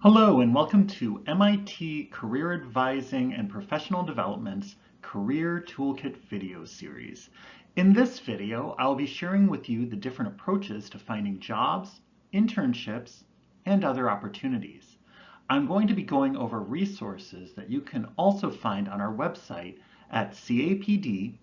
Hello and welcome to MIT Career Advising and Professional Development's Career Toolkit video series. In this video, I'll be sharing with you the different approaches to finding jobs, internships, and other opportunities. I'm going to be going over resources that you can also find on our website at capd.mit.edu.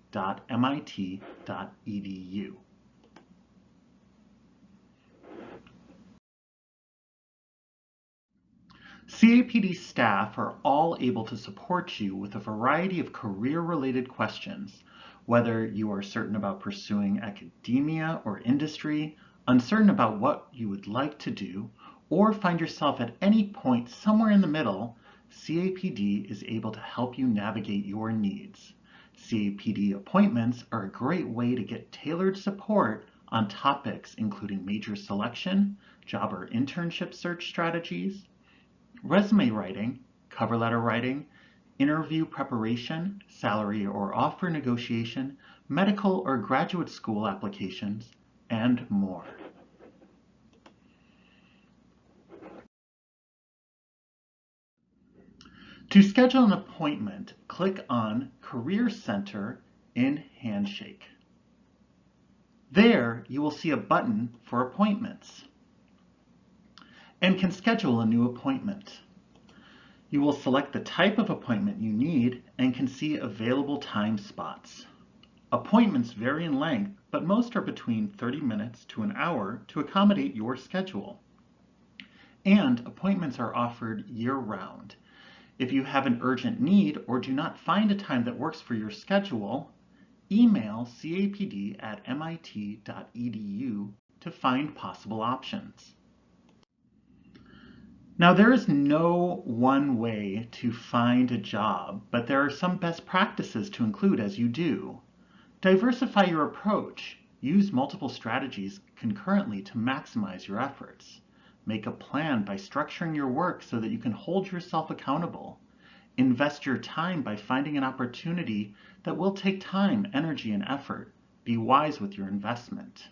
CAPD staff are all able to support you with a variety of career-related questions, whether you are certain about pursuing academia or industry, uncertain about what you would like to do, or find yourself at any point somewhere in the middle. CAPD is able to help you navigate your needs. CAPD appointments are a great way to get tailored support on topics including major selection, job or internship search strategies, resume writing, cover letter writing, interview preparation, salary or offer negotiation, medical or graduate school applications, and more. To schedule an appointment, click on Career Center in Handshake. There, you will see a button for appointments and can schedule a new appointment. You will select the type of appointment you need and can see available time spots. Appointments vary in length, but most are between 30 minutes to an hour to accommodate your schedule. And appointments are offered year-round. If you have an urgent need or do not find a time that works for your schedule, email capd@mit.edu to find possible options. Now, there is no one way to find a job, but there are some best practices to include as you do. Diversify your approach. Use multiple strategies concurrently to maximize your efforts. Make a plan by structuring your work so that you can hold yourself accountable. Invest your time by finding an opportunity that will take time, energy, and effort. Be wise with your investment.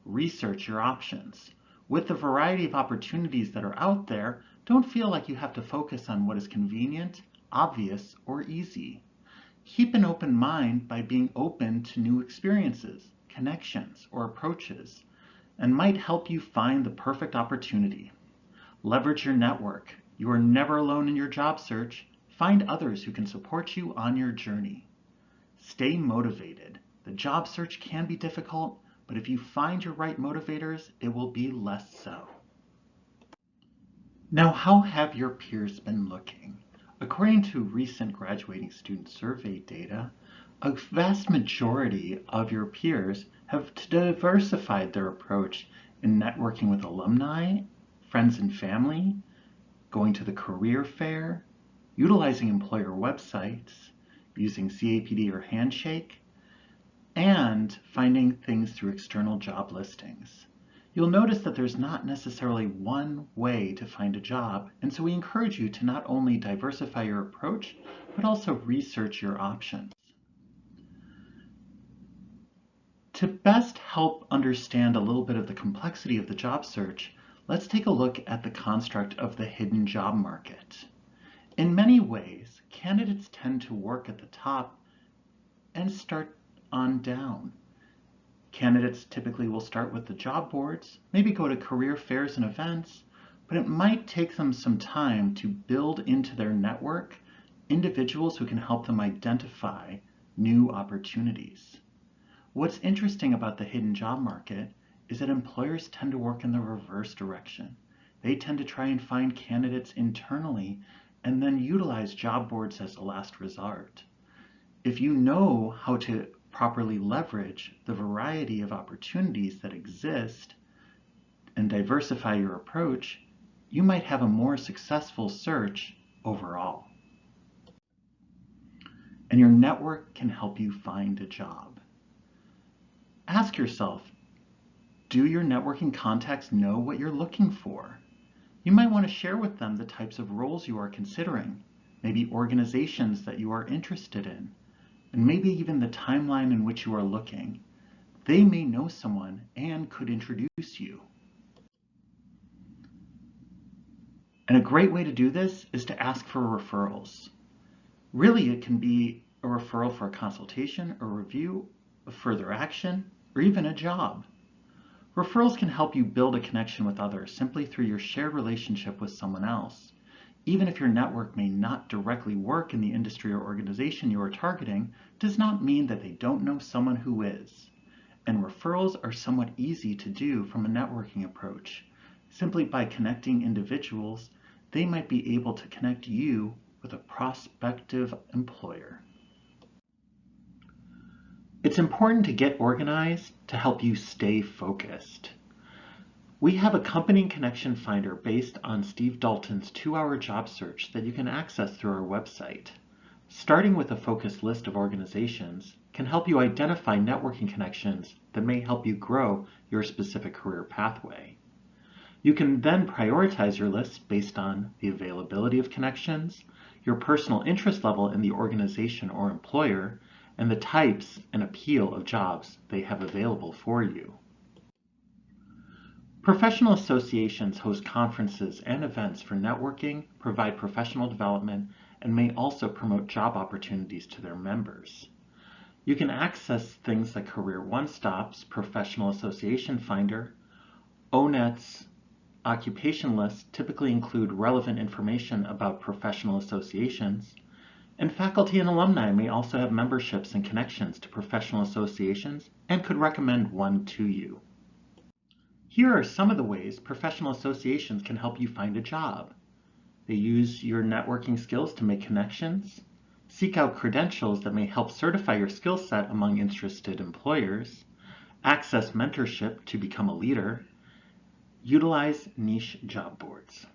Research your options. With the variety of opportunities that are out there, don't feel like you have to focus on what is convenient, obvious, or easy. Keep an open mind by being open to new experiences, connections, or approaches, and might help you find the perfect opportunity. Leverage your network. You are never alone in your job search. Find others who can support you on your journey. Stay motivated. The job search can be difficult, but if you find your right motivators, it will be less so. Now, how have your peers been looking? According to recent graduating student survey data, a vast majority of your peers have diversified their approach in networking with alumni, friends and family, going to the career fair, utilizing employer websites, using CAPD or Handshake, and finding things through external job listings. You'll notice that there's not necessarily one way to find a job, and so we encourage you to not only diversify your approach, but also research your options. To best help understand a little bit of the complexity of the job search, let's take a look at the construct of the hidden job market. In many ways, candidates tend to work at the top and start on down. Candidates typically will start with the job boards, maybe go to career fairs and events, but it might take them some time to build into their network individuals who can help them identify new opportunities. What's interesting about the hidden job market is that employers tend to work in the reverse direction. They tend to try and find candidates internally and then utilize job boards as a last resort. If you know how to properly leverage the variety of opportunities that exist and diversify your approach, you might have a more successful search overall. And your network can help you find a job. Ask yourself, do your networking contacts know what you're looking for? You might want to share with them the types of roles you are considering, maybe organizations that you are interested in, and maybe even the timeline in which you are looking. They may know someone and could introduce you. And a great way to do this is to ask for referrals. Really, it can be a referral for a consultation, a review, a further action, or even a job. Referrals can help you build a connection with others simply through your shared relationship with someone else. Even if your network may not directly work in the industry or organization you are targeting, does not mean that they don't know someone who is. And referrals are somewhat easy to do from a networking approach. Simply by connecting individuals, they might be able to connect you with a prospective employer. It's important to get organized to help you stay focused. We have a company connection finder based on Steve Dalton's 2-hour job search that you can access through our website. Starting with a focused list of organizations can help you identify networking connections that may help you grow your specific career pathway. You can then prioritize your list based on the availability of connections, your personal interest level in the organization or employer, and the types and appeal of jobs they have available for you. Professional associations host conferences and events for networking, provide professional development, and may also promote job opportunities to their members. You can access things like Career One Stop's Professional Association Finder. ONET's occupation lists typically include relevant information about professional associations, and faculty and alumni may also have memberships and connections to professional associations and could recommend one to you. Here are some of the ways professional associations can help you find a job. They use your networking skills to make connections, seek out credentials that may help certify your skill set among interested employers, access mentorship to become a leader, utilize niche job boards.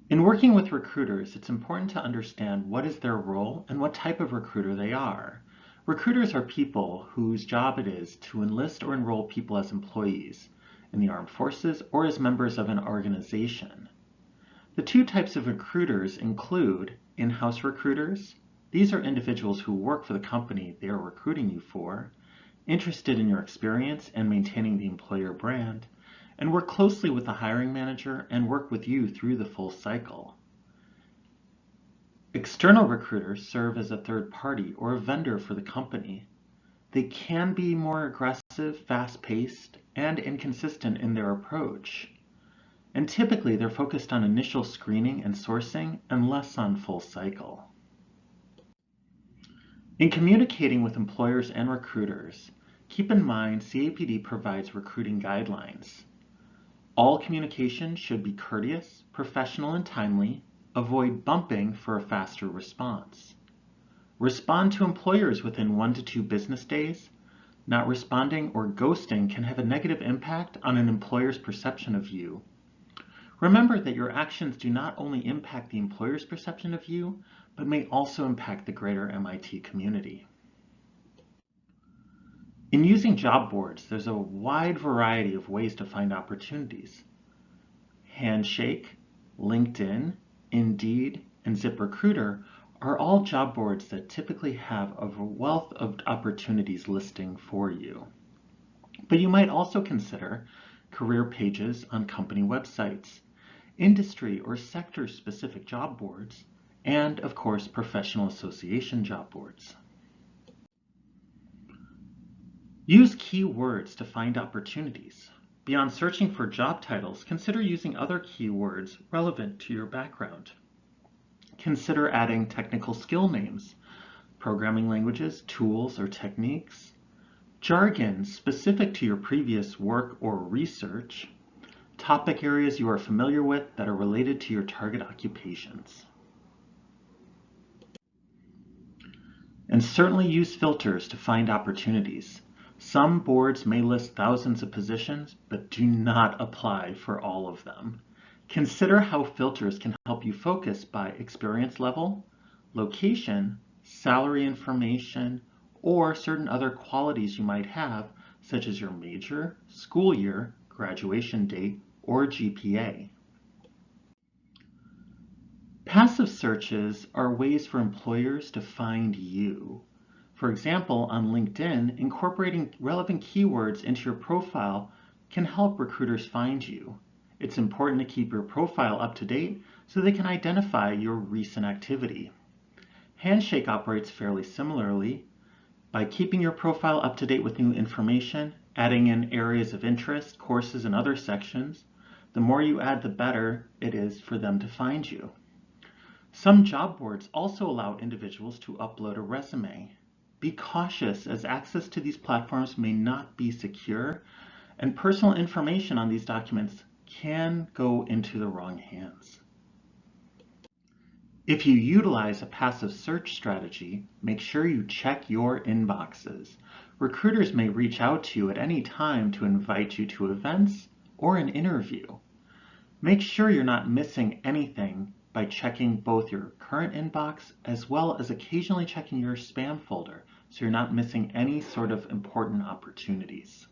In working with recruiters, it's important to understand what is their role and what type of recruiter they are. Recruiters are people whose job it is to enlist or enroll people as employees in the armed forces or as members of an organization. The two types of recruiters include in-house recruiters. These are individuals who work for the company they are recruiting you for, interested in your experience and maintaining the employer brand, and work closely with the hiring manager and work with you through the full cycle. External recruiters serve as a third party or a vendor for the company. They can be more aggressive, fast-paced, and inconsistent in their approach. And typically they're focused on initial screening and sourcing and less on full cycle. In communicating with employers and recruiters, keep in mind CAPD provides recruiting guidelines. All communication should be courteous, professional, and timely. Avoid bumping for a faster response. Respond to employers within 1 to 2 business days. Not responding or ghosting can have a negative impact on an employer's perception of you. Remember that your actions do not only impact the employer's perception of you, but may also impact the greater MIT community. In using job boards, there's a wide variety of ways to find opportunities. Handshake, LinkedIn, Indeed, and ZipRecruiter are all job boards that typically have a wealth of opportunities listing for you. But you might also consider career pages on company websites, industry or sector-specific job boards, and of course, professional association job boards. Use keywords to find opportunities. Beyond searching for job titles, consider using other keywords relevant to your background. Consider adding technical skill names, programming languages, tools, or techniques, jargon specific to your previous work or research, topic areas you are familiar with that are related to your target occupations. And certainly use filters to find opportunities. Some boards may list thousands of positions, but do not apply for all of them. Consider how filters can help you focus by experience level, location, salary information, or certain other qualities you might have, such as your major, school year, graduation date, or GPA. Passive searches are ways for employers to find you. For example, on LinkedIn, incorporating relevant keywords into your profile can help recruiters find you. It's important to keep your profile up to date so they can identify your recent activity. Handshake operates fairly similarly. By keeping your profile up to date with new information, adding in areas of interest, courses, and other sections, the more you add, the better it is for them to find you. Some job boards also allow individuals to upload a resume. Be cautious, as access to these platforms may not be secure, and personal information on these documents can go into the wrong hands. If you utilize a passive search strategy, make sure you check your inboxes. Recruiters may reach out to you at any time to invite you to events or an interview. Make sure you're not missing anything by checking both your current inbox as well as occasionally checking your spam folder, so you're not missing any sort of important opportunities.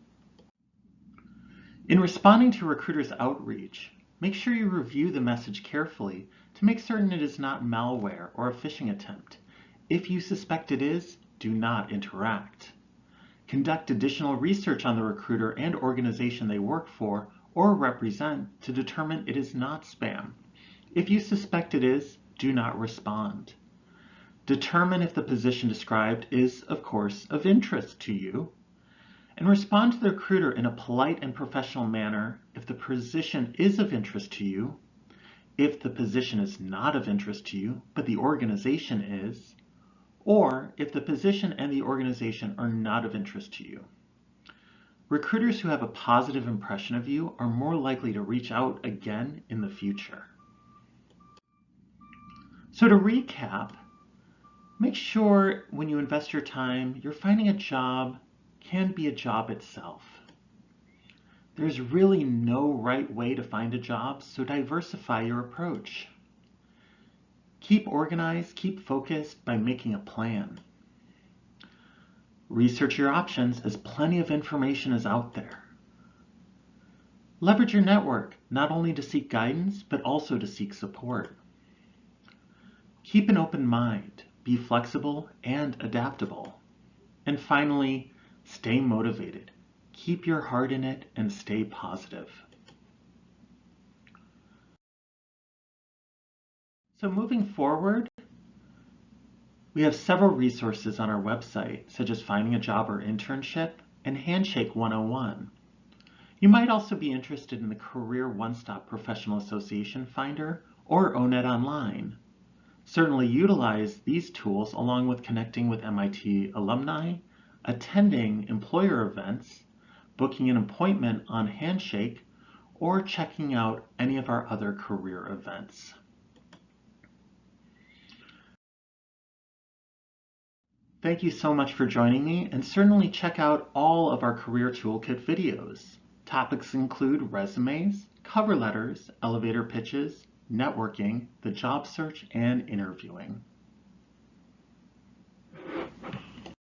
In responding to recruiters' outreach, make sure you review the message carefully to make certain it is not malware or a phishing attempt. If you suspect it is, do not interact. Conduct additional research on the recruiter and organization they work for or represent to determine it is not spam. If you suspect it is, do not respond. Determine if the position described is, of course, of interest to you, and respond to the recruiter in a polite and professional manner if the position is of interest to you, if the position is not of interest to you, but the organization is, or if the position and the organization are not of interest to you. Recruiters who have a positive impression of you are more likely to reach out again in the future. So to recap, make sure when you invest your time, you're finding a job can be a job itself. There's really no right way to find a job, so diversify your approach. Keep organized, keep focused by making a plan. Research your options, as plenty of information is out there. Leverage your network, not only to seek guidance, but also to seek support. Keep an open mind, be flexible and adaptable. And finally, stay motivated. Keep your heart in it and stay positive. So moving forward, we have several resources on our website, such as Finding a Job or Internship and Handshake 101. You might also be interested in the Career One-Stop Professional Association Finder or ONET Online. Certainly utilize these tools along with connecting with MIT alumni, attending employer events, booking an appointment on Handshake, or checking out any of our other career events. Thank you so much for joining me, and certainly check out all of our Career Toolkit videos. Topics include resumes, cover letters, elevator pitches, networking, the job search, and interviewing.